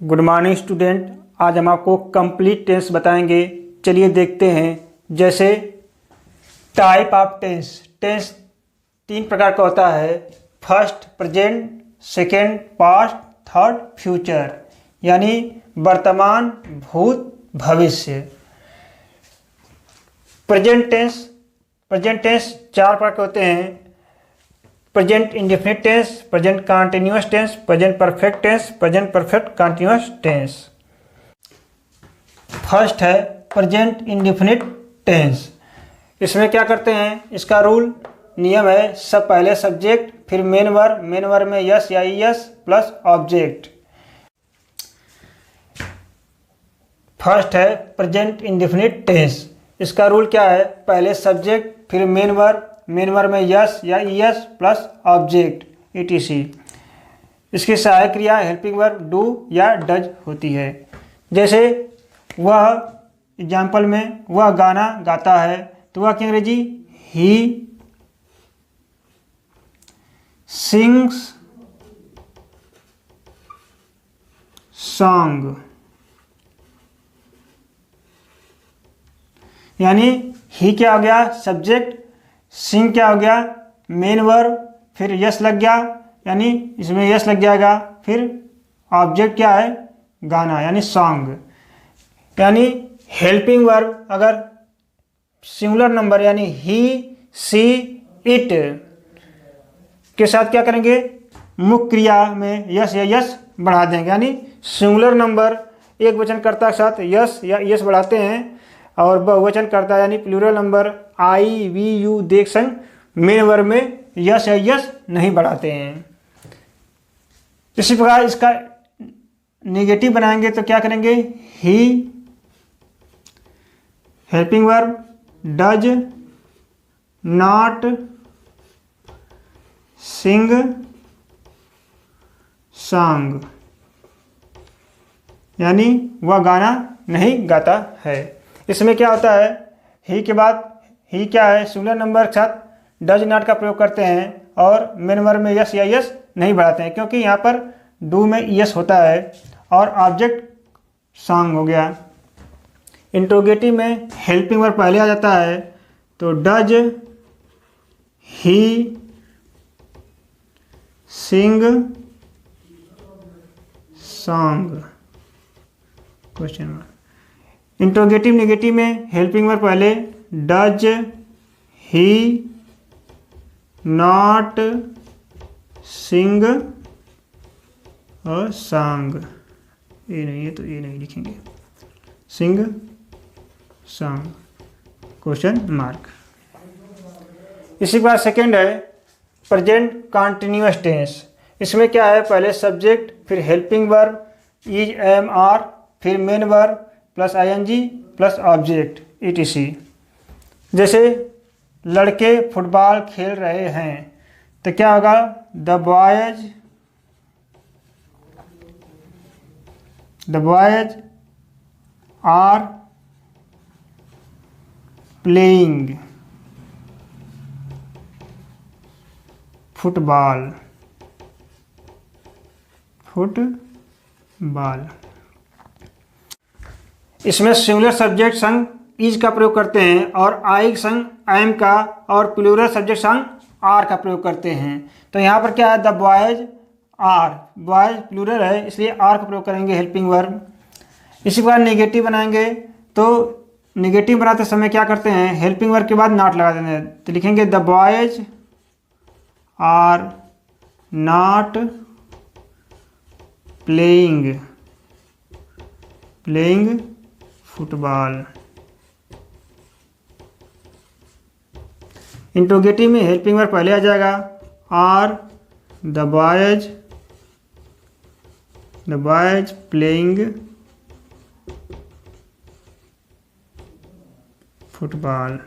Good morning student. आज हम आपको कंप्लीट टेंस बताएंगे। चलिए देखते हैं। जैसे टाइप ऑफ टेंस। टेंस 3 प्रकार का होता है। First present, second past, third future, यानी वर्तमान, भूत, भविष्य। प्रेजेंट टेंस 4 प्रकार के होते हैं। Present indefinite tense, present continuous tense, present perfect tense, present perfect continuous tense. First है प्रेजेंट इंडेफिनिट टेंस। इसमें क्या करते हैं, इसका रूल नियम है, सब पहले सब्जेक्ट फिर मेन वर्ब में यस या ईएस प्लस ऑब्जेक्ट। फर्स्ट है प्रेजेंट इंडेफिनिट टेंस। इसका रूल क्या है, पहले सब्जेक्ट फिर मेन वर्ब में यस या ईएस प्लस ऑब्जेक्ट etc। इसकी सहायक क्रिया हेल्पिंग वर्ब डू या डज होती है। जैसे वह, एग्जाम्पल में वह गाना गाता है, तो वह की अंग्रेजी ही सिंग्स सॉन्ग, यानी ही क्या हो गया सब्जेक्ट, सिंग क्या हो गया मेन वर्ब, फिर यस लग गया, यानी इसमें यस लग जाएगा, फिर ऑब्जेक्ट क्या है गाना यानी सॉन्ग। यानी हेल्पिंग वर्ब अगर सिंगुलर नंबर यानी ही सी इट के साथ क्या करेंगे, मुख्य क्रिया में यस या यस बढ़ा देंगे। यानी सिंगुलर नंबर एक वचन कर्ता के साथ यस या यस बढ़ाते हैं, और बहुवचन कर्ता यानी plural number I we you देख संग मेन वर्ब में यस या यस नहीं बढ़ाते हैं। इसी प्रकार इसका नेगेटिव बनाएंगे तो क्या करेंगे, he helping verb does not sing song, यानी वह गाना नहीं गाता है। इसमें क्या होता है, ही के बाद ही क्या है सिंगुलर नंबर के साथ डज नॉट का प्रयोग करते हैं, और मेन वर्ब में यस या यस नहीं बढ़ाते हैं, क्योंकि यहाँ पर डू में यस होता है और ऑब्जेक्ट सॉन्ग हो गया। इंट्रोगेटिव में हेल्पिंग वर्ब पहले आ जाता है, तो does he sing song question mark. Interrogative negative में हेल्पिंग वर्ब पहले, डज ही नॉट सिंग और सॉन्ग, ये नहीं है तो ये नहीं लिखेंगे, सिंग सॉन्ग क्वेश्चन मार्क। इसी के बाद सेकेंड है प्रेजेंट कंटीन्यूअस टेंस। इसमें क्या है, पहले सब्जेक्ट फिर helping verb is am are फिर main verb plus ING plus object etc। जैसे लड़के फुटबॉल खेल रहे हैं, तो क्या होगा, the boys are playing football. इसमें सिंगुलर सब्जेक्ट संग इज का प्रयोग करते हैं, और आई संग एम का, और प्लूरल सब्जेक्ट संग आर का प्रयोग करते हैं। तो यहाँ पर क्या है, the boys are, boys plural है इसलिए आर का प्रयोग करेंगे हेल्पिंग वर्ब। इसी के बाद नेगेटिव बनाएंगे, तो नेगेटिव बनाते समय क्या करते हैं, हेल्पिंग वर्ब के बाद नॉट लगा देंगे, तो लिखेंगे the boys are not playing football. Interrogative में हेल्पिंग वर्ब पहले आ जाएगा, are the boys playing football.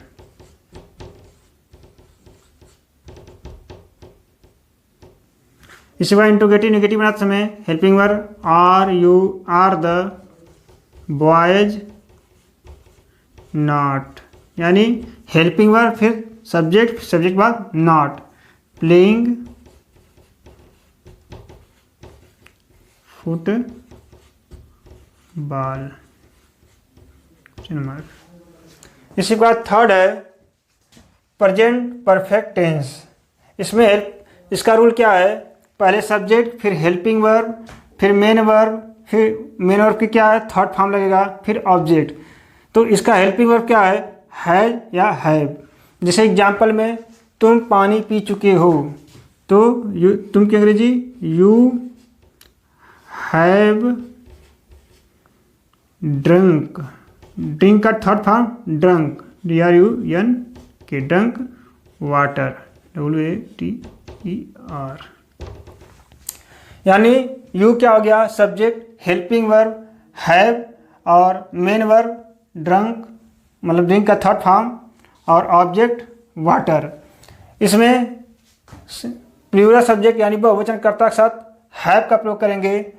इसी बार इंट्रोगेटिव नेगेटिव बनाते समय helping verb are the boys not, यानी हेल्पिंग वर्ब फिर सब्जेक्ट बाद not, playing football. Ball, question mark. इसी के बाद थर्ड है प्रेजेंट परफेक्ट टेंस। इसका रूल क्या है, पहले सब्जेक्ट, फिर हेल्पिंग वर्ब, फिर मेन वर्ब, फिर मेन वर्ब की क्या है थर्ड फॉर्म लगेगा, फिर ऑब्जेक्ट। तो इसका हेल्पिंग वर्ब क्या है, हैज या हैव। जैसे एग्जाम्पल में तुम पानी पी चुके हो, तो तुम की अंग्रेजी यू हैव ड्रंक। ड्रिंक का थर्ड फॉर्म ड्रंक, DRUN के, ड्रंक वाटर, WATER। यानी यू क्या हो गया, सब्जेक्ट, हेल्पिंग वर्ब हैव, और मेन वर्ब ड्रंक मतलब ड्रिंक का थर्ड फॉर्म, और ऑब्जेक्ट वाटर। इसमें प्लूरल सब्जेक्ट यानी बहुवचनकर्ता के साथ हैव का प्रयोग करेंगे,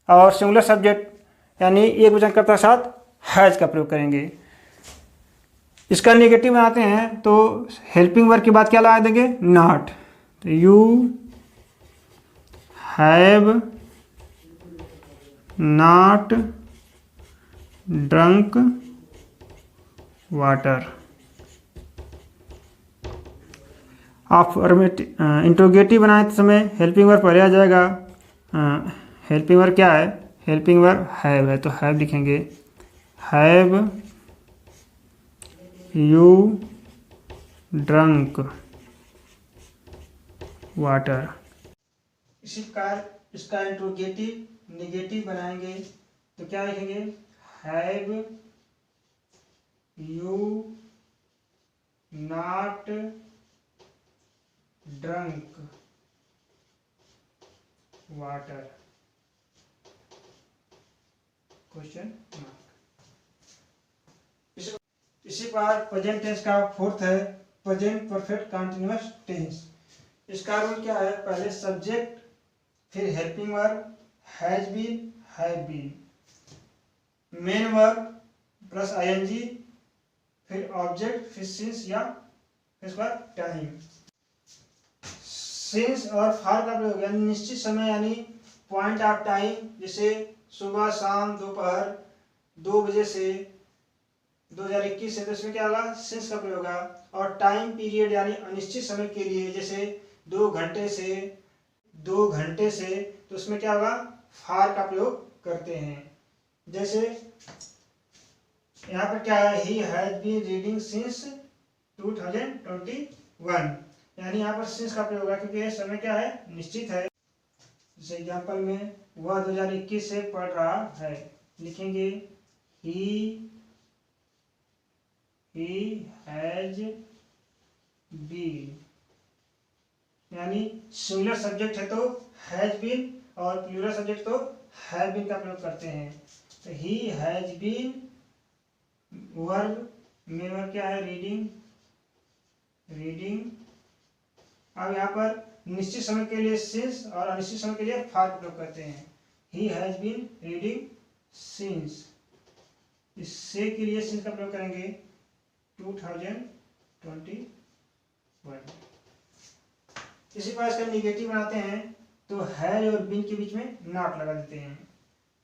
और सिंगुलर सब्जेक्ट यानी एक वचनकर्ता के साथ हैज का प्रयोग करेंगे। इसका नेगेटिव बनाते हैं तो हेल्पिंग वर्ब के बाद क्या लगा देंगे, नॉट। तो you have not drunk water. आप इंट्रोगेटिव बनाए समय हेल्पिंग वर्ब पहले आ जाएगा। हेल्पिंग वर्ब क्या है, हेल्पिंग वर्ब हैव है, तो हैव लिखेंगे, हैव यू ड्रंक वाटर। इसी प्रकार इसका इंट्रोगेटिव नेगेटिव बनाएंगे तो क्या लिखेंगे, have you not drunk water, question mark. इसी बार प्रेजेंट टेंस का फोर्थ है प्रेजेंट परफेक्ट कंटीन्यूअस टेंस। इसका रूल क्या है, पहले सब्जेक्ट, फिर helping verb has been have been, main verb plus ING, फिर ऑब्जेक्ट, फिर सिंस या फिर इसके बाद टाइम। सिंस और फॉर का प्रयोग यानी निश्चित समय यानी पॉइंट ऑफ टाइम, जैसे सुबह शाम दोपहर 2 बजे से 2021 से, तो इसमें क्या होगा, सिंस का प्रयोग होगा। और टाइम पीरियड यानी अनिश्चित समय के लिए, जैसे 2 घंटे से, तो उसमें क्या होगा, फॉर का प्रयोग करते हैं। जैसे यहाँ पर क्या है, he has been reading since 2021, यानी यहाँ पर सिंस का प्रयोग है क्योंकि ये समय क्या है, निश्चित है। जैसे एग्जाम्पल में वह 2021 से पढ़ रहा है, लिखेंगे ही हैज बीन, यानी सिंगुलर सब्जेक्ट है तो हैज बीन, और प्लूरल सब्जेक्ट तो हैव बीन का प्रयोग करते हैं। तो he has been verb, main verb क्या है, रीडिंग। अब यहाँ पर निश्चित समय के लिए सिंस और अनिश्चित समय के लिए फॉर का प्रयोग करते हैं। He has been reading since, इस से के लिए सिंस का प्रयोग करेंगे 2021। इसी प्रकार इसका निगेटिव बनाते हैं तो हैज और बीन के बीच में नॉट लगा देते हैं,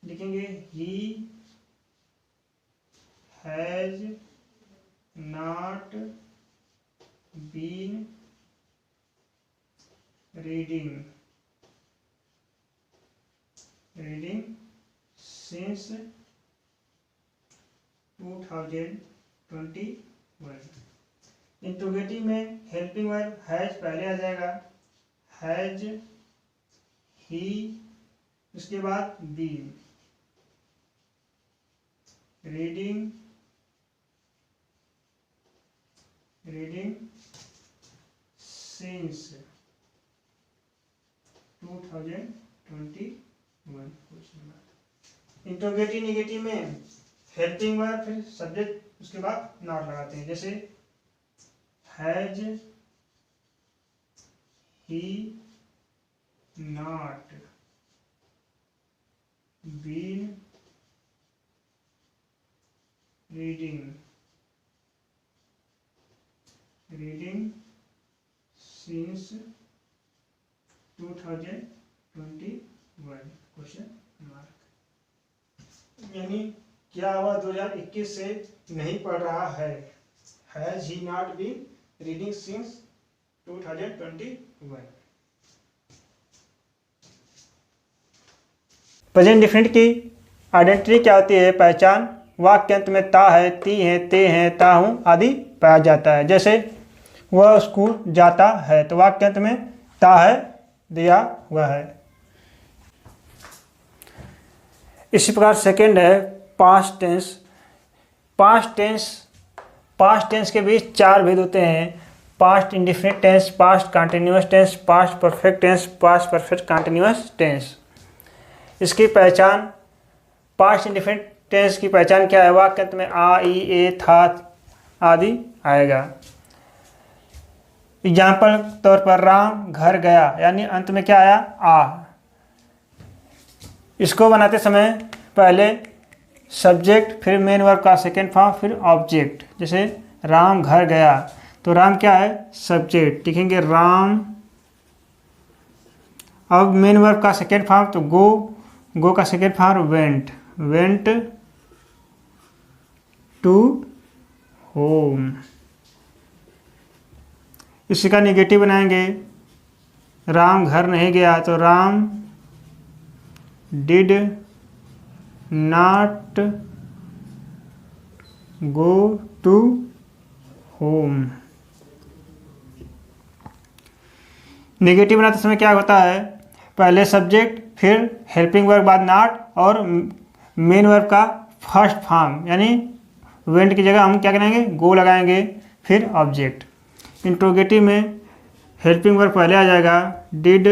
लिखेंगे he has not been reading since 2021। Interrogative में हेल्पिंग वर्ब हैज पहले आ जाएगा, हैज ही, उसके बाद been, reading since 2021। Interrogative negative में हेल्पिंग वर्ब फिर सब्जेक्ट उसके बाद नॉट लगाते हैं, जैसे has he not been reading since 2021, question mark. यानी क्या वह 2021 से नहीं पढ़ रहा है? Has he not been reading since 2021? Present definite की आइडेंटिटी क्या होती है? पहचान। वाक्य अंत में ता है, ती है, ते है, ता हूँ आदि पाया जाता है। जैसे वह स्कूल जाता है तो वाक्य अंत में ता है दिया हुआ है। इसी प्रकार सेकंड है पास्ट टेंस। पास्ट टेंस के बीच 4 भेद होते हैं: past indefinite tense, past continuous tense, past perfect tense, past perfect continuous tense. इसकी पहचान, पास्ट इंडेफिनिट टेंस की पहचान क्या है? वाक्य अंत में आ, ई, ए, था आदि आएगा। एग्जाम्पल तौर पर राम घर गया, यानी अंत में क्या आया? आ। इसको बनाते समय पहले सब्जेक्ट, फिर मेन वर्ब का सेकेंड फॉर्म, फिर ऑब्जेक्ट। जैसे राम घर गया तो राम क्या है? सब्जेक्ट, लिखेंगे राम। अब मेन वर्ब का सेकेंड फॉर्म तो गो का second form went to home. इसी का निगेटिव बनाएंगे, राम घर नहीं गया तो Ram did not go to home. Negative बनाते समय क्या होता है? पहले सब्जेक्ट, फिर हेल्पिंग वर्ब बाद नॉट, और मेन वर्ब का फर्स्ट फॉर्म यानी वेंट की जगह हम क्या करेंगे? गो लगाएंगे, फिर ऑब्जेक्ट। इंट्रोगेटिव में हेल्पिंग वर्ब पहले आ जाएगा, did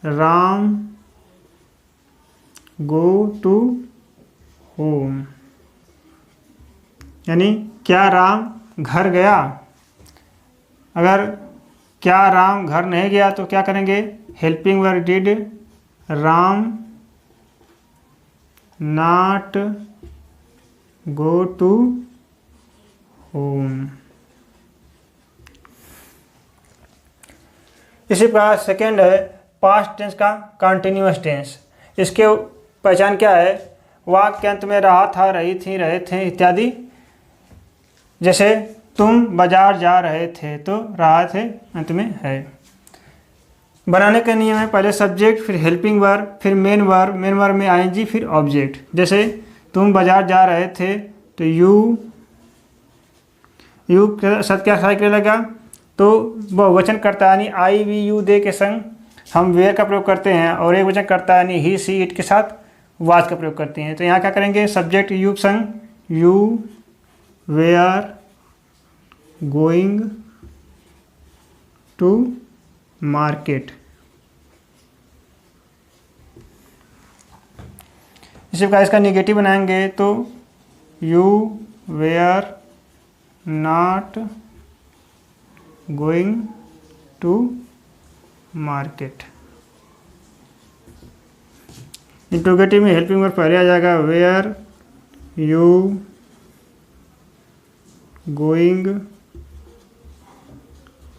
Ram go to home, यानी क्या राम घर गया? अगर क्या राम घर नहीं गया तो क्या करेंगे? Helping verb did Ram not go to home. इसी प्रकार सेकेंड है पास्ट टेंस का कंटिन्यूअस टेंस। इसके पहचान क्या है? वाक्य अंत में रहा था, रही थी, रहे थे इत्यादि। जैसे तुम बाजार जा रहे थे तो रहा थे अंत में है। बनाने का नियम है पहले सब्जेक्ट, फिर हेल्पिंग वर्ब, फिर मेन वर्ब में आईएनजी, फिर ऑब्जेक्ट। जैसे तुम बाजार जा रहे थे तो यू सत क्या साइकिल लगा तो बहुवचन करता यानी आई वी यू दे के संग हम वेयर का प्रयोग करते हैं, और एक वचन करता यानी ही सी इट के साथ वाज का प्रयोग करते हैं। तो यहाँ क्या करेंगे? सब्जेक्ट यू संग you were going to market. इसी प्रकार इसका निगेटिव बनाएंगे तो you were not going to market. Interrogative में हेल्पिंग वर्ब पहले आ जाएगा, were you going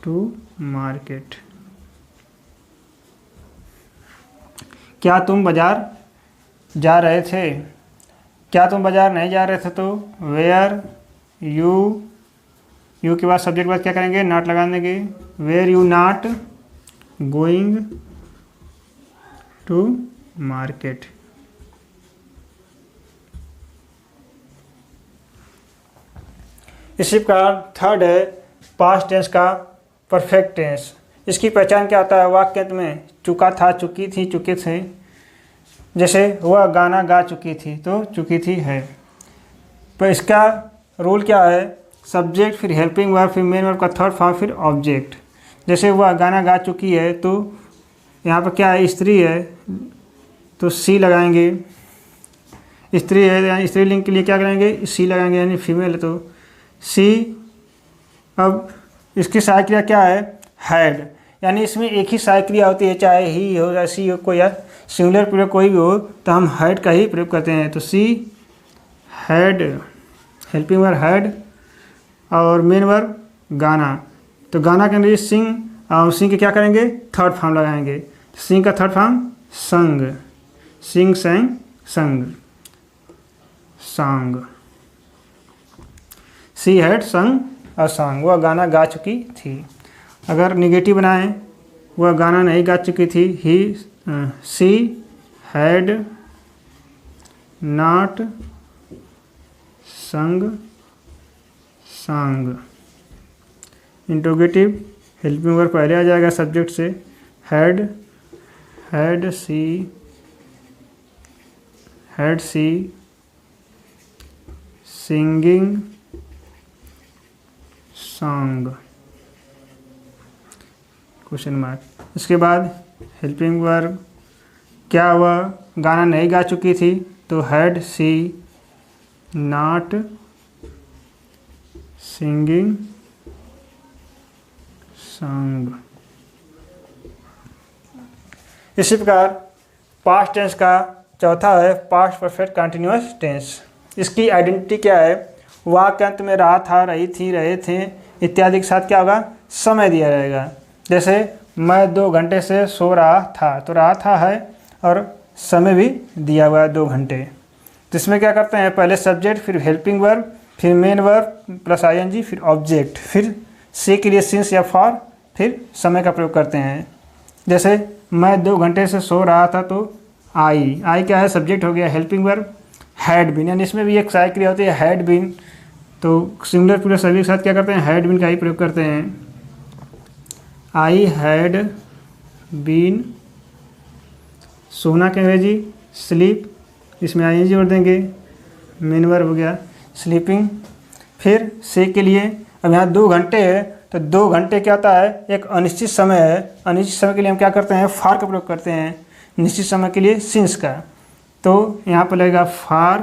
to market. क्या तुम बाजार जा रहे थे? क्या तुम बाजार नहीं जा रहे थे तो वेयर यू के बाद सब्जेक्ट बाद क्या करेंगे? नॉट लगा देंगे, were you not going to market. इसी प्रकार थर्ड है पास्ट टेंस का परफेक्ट टेंस। इसकी पहचान क्या होता है? वाक्य अंत में चुका था, चुकी थी, चुके थे। जैसे वह गाना गा चुकी थी तो चुकी थी है। तो इसका रूल क्या है? सब्जेक्ट, फिर हेल्पिंग वर्ब, फिर मेन वर्ब का थर्ड फॉर्म, फिर ऑब्जेक्ट। जैसे वह गाना गा चुकी है तो यहाँ पर क्या है? स्त्री है तो सी लगाएंगे। स्त्री है यानी स्त्रीलिंग के लिए क्या करेंगे? सी लगाएंगे, यानी फीमेल है तो सी। अब इसकी सहायक क्रिया क्या है? हैड, यानी इसमें एक ही सहायक क्रिया होती है, चाहे ही हो या सी हो, कोई या सिंगुलर प्रयोग कोई भी हो तो हम हैड का ही प्रयोग करते हैं। तो she had, helping verb had, और मेन वर्ब गाना। तो गाना के अंदर सिंग, और सिंग के क्या करेंगे? थर्ड फॉर्म लगाएंगे। सिंग का थर्ड फॉर्म संग, सिंग, सैंग, संग। sang, शी हैड संग अ सॉन्ग, वह गाना गा चुकी थी। अगर निगेटिव बनाएं, वह गाना नहीं गा चुकी थी, she had not sung song. Interrogative helping verb पहले आ जाएगा सब्जेक्ट से, had she singing song, question mark. इसके बाद हेल्पिंग वर्ब, क्या वह गाना नहीं गा चुकी थी, तो had she not singing song. इसी प्रकार पास्ट टेंस का चौथा है पास्ट परफेक्ट कंटिन्यूअस टेंस। इसकी आइडेंटिटी क्या है, वाक्य अंत में रहा था, रही थी, रहे थे इत्यादि के साथ क्या होगा, समय दिया जाएगा। जैसे मैं 2 घंटे से सो रहा था, तो रहा था है और समय भी दिया हुआ है 2 घंटे। तो इसमें क्या करते हैं, पहले सब्जेक्ट, फिर हेल्पिंग वर्ब, फिर मेन वर्ब प्लस आईएनजी, फिर ऑब्जेक्ट, फिर से के लिए सिंस या फॉर, फिर समय का प्रयोग करते हैं। जैसे मैं 2 घंटे से सो रहा था, तो आई क्या है, सब्जेक्ट हो गया। हेल्पिंग वर्ब हैड बीन, यानी इसमें भी एक सहायक क्रिया होती है हैड बीन, तो सिंगुलर प्लूरल सभी के साथ क्या करते हैं, हैड बीन का ही प्रयोग करते हैं। आई हैड बीन, सोना के अंग्रेजी स्लीप, इसमें आई जोड़ देंगे, मेन वर्ब हो गया स्लीपिंग। फिर से के लिए, अब यहाँ 2 घंटे है, तो 2 घंटे क्या होता है, एक अनिश्चित समय है। अनिश्चित समय के लिए हम क्या करते हैं, फार का प्रयोग करते हैं, निश्चित समय के लिए सिंस का। तो यहाँ पर लगेगा फार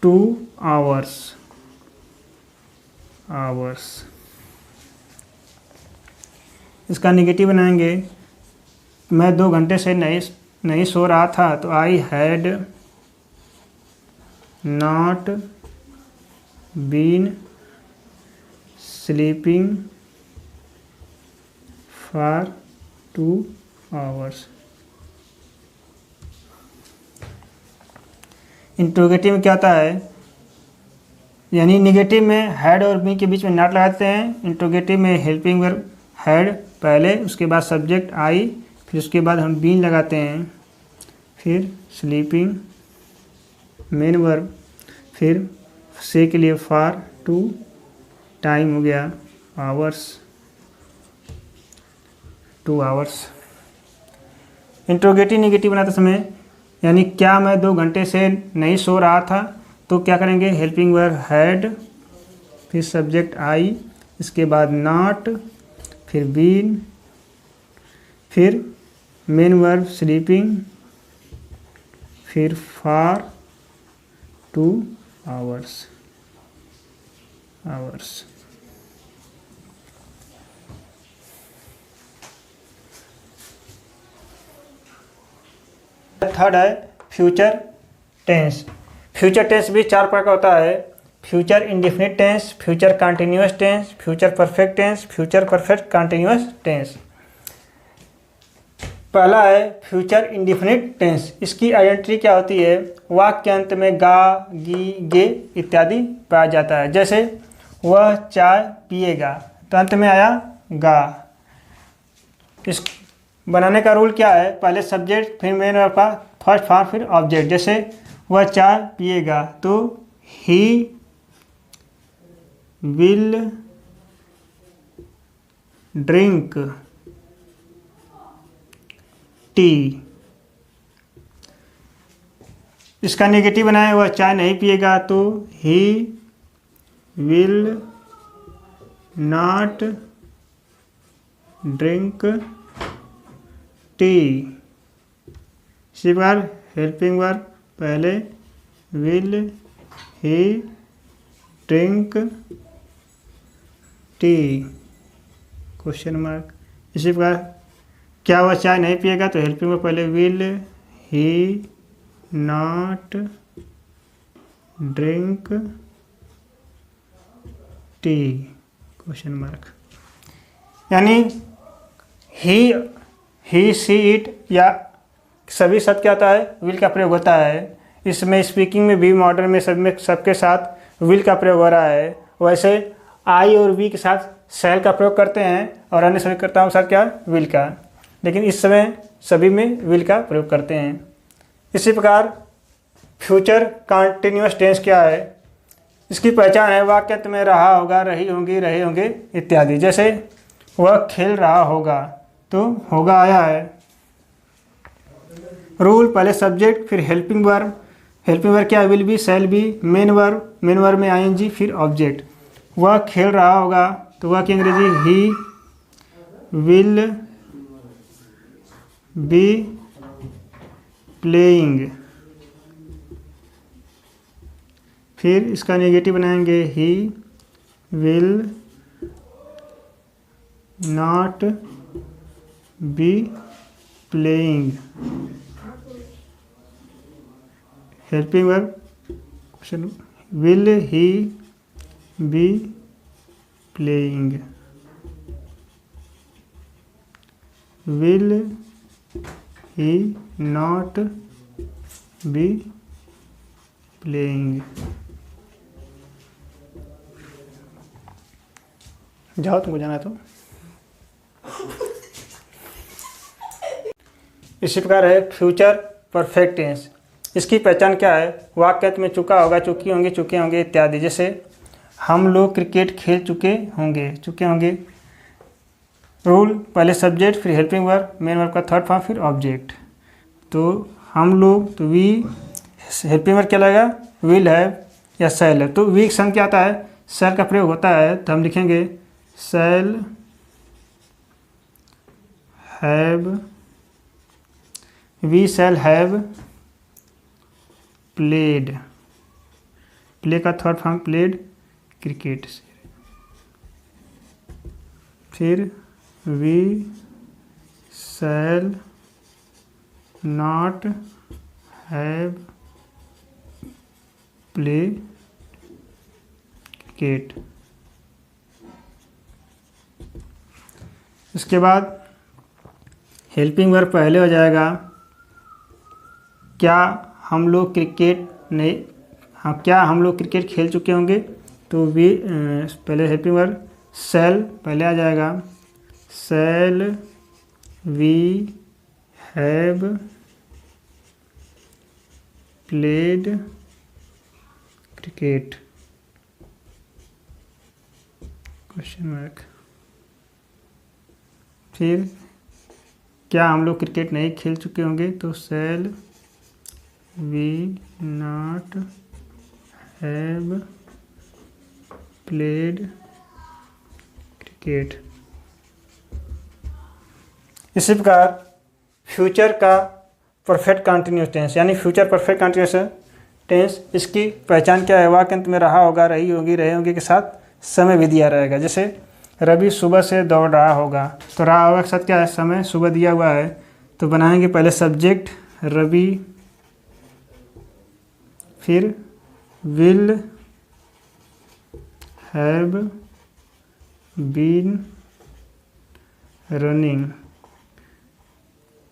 2 आवर्स। इसका नेगेटिव बनाएंगे, मैं 2 घंटे से नहीं सो रहा था, तो I had not been sleeping for 2 hours. Interrogative में क्या होता है, यानी निगेटिव में हैड और बी के बीच में नॉट लगाते हैं। इंट्रोगेटिव में हेल्पिंग वर्ब हैड पहले, उसके बाद सब्जेक्ट आई, फिर उसके बाद हम बीन लगाते हैं, फिर स्लीपिंग मेन वर्ब, फिर से के लिए फॉर 2, टाइम हो गया आवर्स, 2 आवर्स। इंट्रोगेटिव निगेटिव बनाते समय, यानी क्या मैं 2 घंटे से नहीं सो रहा था, तो क्या करेंगे, हेल्पिंग वर्ब हैड, फिर सब्जेक्ट आई, इसके बाद नॉट, फिर बीन, फिर मेन वर्ब स्लीपिंग, फिर फॉर 2 आवर्स। थर्ड है फ्यूचर टेंस। फ्यूचर टेंस भी 4 प्रकार का होता है, future indefinite tense, future continuous tense, future perfect tense, future perfect continuous tense. पहला है फ्यूचर इंडेफिनिट टेंस। इसकी आइडेंटिटी क्या होती है, वाक्य के अंत में गा, गी, गे इत्यादि पाया जाता है। जैसे वह चाय पिएगा, तो अंत में आया गा। इस बनाने का रूल क्या है, पहले सब्जेक्ट, फिर मेन वर्ब का फर्स्ट फॉर्म, फिर ऑब्जेक्ट। जैसे वह चाय पिएगा, तो ही विल ड्रिंक टी। इसका नेगेटिव बनाए, वह चाय नहीं पिएगा, तो he will not drink tea. इसी प्रकार हेल्पिंग वर्ब पहले, will he drink tea, question mark. इसी प्रकार क्या वह चाय नहीं पिएगा, तो हेल्पिंग वर्ब पहले, will he not drink tea, question mark. यानी ही सी इट या सभी शब्द क्या होता है, विल का प्रयोग होता है। इसमें स्पीकिंग में भी मॉडर्न में सब में सबके साथ विल का प्रयोग हो रहा है। वैसे आई और वी के साथ शैल का प्रयोग करते हैं और अन्य सभी कर्ताओं के साथ क्या विल का, लेकिन इस समय सभी में विल का प्रयोग करते हैं। इसी प्रकार फ्यूचर कंटिन्यूअस टेंस क्या है, इसकी पहचान है वाक्य में रहा होगा, रही होंगी, रहे होंगे इत्यादि। जैसे वह खेल रहा होगा तो होगा आया है। रूल पहले सब्जेक्ट फिर हेल्पिंग वर्ब। हेल्पिंग वर्ब क्या, will be, shall be, main verb में आईएनजी फिर ऑब्जेक्ट। वह खेल रहा होगा तो वह की अंग्रेजी ही विल बी प्लेइंग। फिर इसका नेगेटिव बनाएंगे he will not be playing. Helping verb question, will he be playing, will he not be playing. जाओ तुमको जाना है तो। इसी प्रकार है फ्यूचर परफेक्ट टेंस। इसकी पहचान क्या है, वाक्य में चुका होगा, चुकी होंगी, चुके होंगे इत्यादि। जैसे हम लोग क्रिकेट खेल चुके होंगे। रूल पहले सब्जेक्ट फिर हेल्पिंग वर्ब, मेन वर्ब का थर्ड फॉर्म फिर ऑब्जेक्ट। तो हम लोग तो वी, हेल्पिंग वर्ब क्या लगेगा, विल हैव या शैल है। तो वी के संग क्या आता है, शैल का प्रयोग होता है। तो हम लिखेंगे shall have, we shall have played, play का थर्ड फॉर्म प्लेड क्रिकेट। फिर we shall not have play cricket. इसके बाद हेल्पिंग वर्ब पहले हो जाएगा, क्या हम लोग क्रिकेट नहीं, हाँ क्या हम लोग क्रिकेट खेल चुके होंगे। तो वी पहले हेल्पिंग वर्ब शैल पहले आ जाएगा, shall we have played cricket question mark. फिर क्या हम लोग क्रिकेट नहीं खेल चुके होंगे, तो shall we not have played cricket. इसी प्रकार फ्यूचर का परफेक्ट कंटिन्यूअस टेंस यानी फ्यूचर परफेक्ट कंटिन्यूअस टेंस, इसकी पहचान क्या है, वाक्य अंत में रहा होगा, रही होगी, रहे होंगे के साथ समय भी दिया रहेगा। जैसे रवि सुबह से दौड़ रहा होगा, तो रहा होगा के साथ क्या है, समय सुबह दिया हुआ है। तो बनाएंगे पहले सब्जेक्ट रवि, फिर विल हैव बीन रनिंग।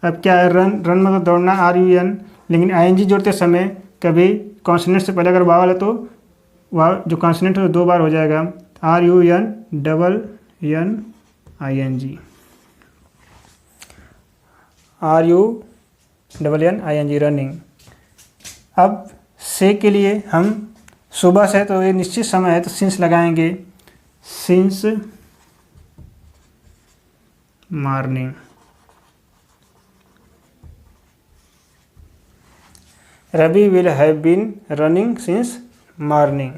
अब क्या है, रन मतलब दौड़ना, RUN, लेकिन ING जोड़ते समय कभी कॉन्सोनेंट से पहले अगर वावल है तो वह जो कॉन्सोनेंट है 2 बार हो जाएगा, RUN double NING, RUNNING running. अब से के लिए हम सुबह से, तो ये निश्चित समय है तो सिंस लगाएंगे, since morning. Ravi will have been running since morning.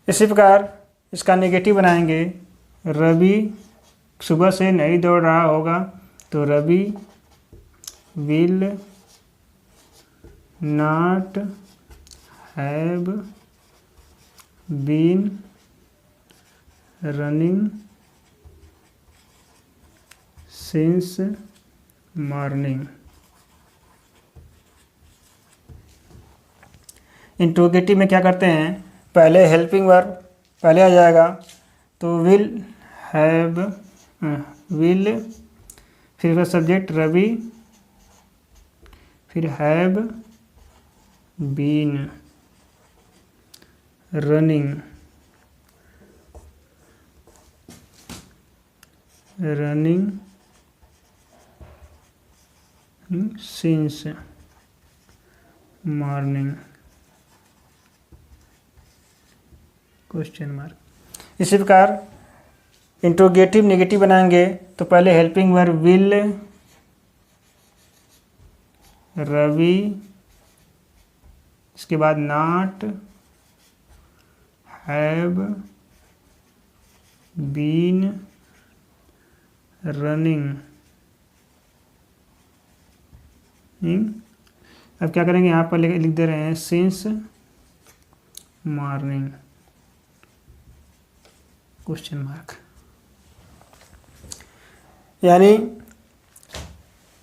इसी प्रकार इसका नेगेटिव बनाएंगे, रवि सुबह से नहीं दौड़ रहा होगा, तो Ravi will not have been running since morning. Interrogative में क्या करते हैं, पहले हेल्पिंग वर्ब पहले आ जाएगा, तो विल हैव, विल फिर सब्जेक्ट रवि, फिर have been running since morning question mark. इसी प्रकार इंट्रोगेटिव नेगेटिव बनाएंगे तो पहले हेल्पिंग वर्ब विल रवि, इसके बाद नॉट हैव बीन रनिंग। अब क्या करेंगे, यहाँ पर लिख दे रहे हैं सिंस मॉर्निंग क्वेश्चन मार्क। यानी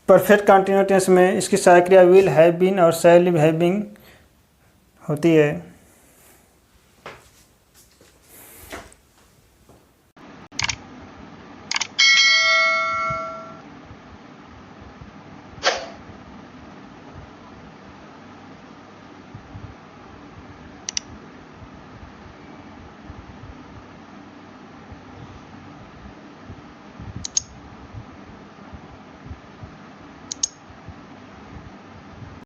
परफेक्ट कंटीन्यूअस टेंस में इसकी सहायक क्रिया विल, हैव बीन और शैल हैविंग होती है।